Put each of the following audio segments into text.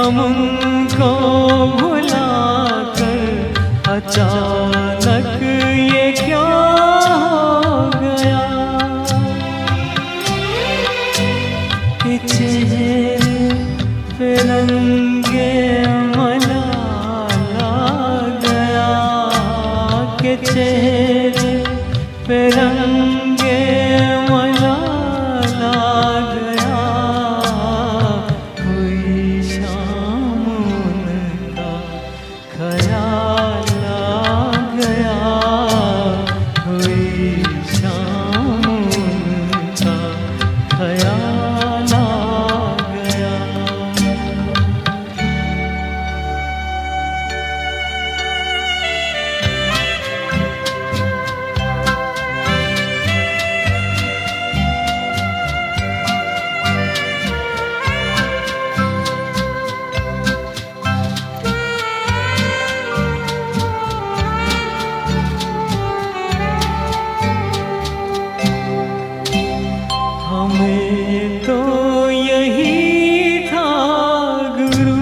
हम उनको भुला कर अचानक ये क्या हो गया कि चेहरे पे रंगे मलाला गया, कि चेहरे पे रंगे मलाला गया। हुई शाम उनका ख्याल आ गया, हुई शाम उनका ख्याल आ गया। हमें तो यही था गुरु,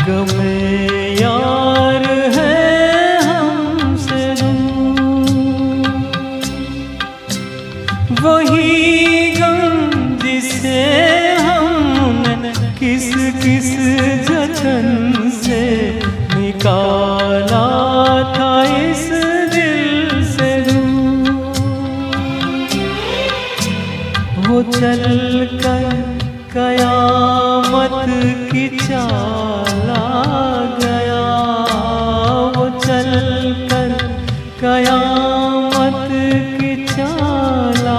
गमे यार है हमसे दूर। वही गम जिसे हमने किस किस जतन से निकाला था इस दिल से दूर। वो चल कर कयामत की चाल आ गया, वो चल कर कयामत की चाल आ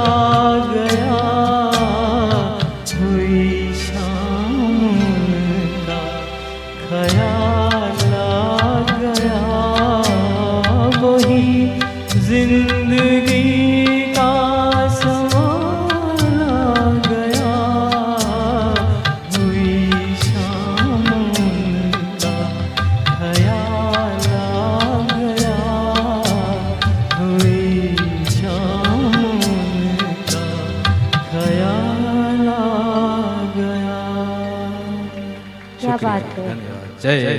गया। हुई शाम उनका ख्याल आ गया, वही जिंदगी का सवाल आ गया। हुई शाम उनका ख्याल आ गया, हुई शाम उनका ख्याल आ गया। क्या बात है। धन्यवाद। जय जय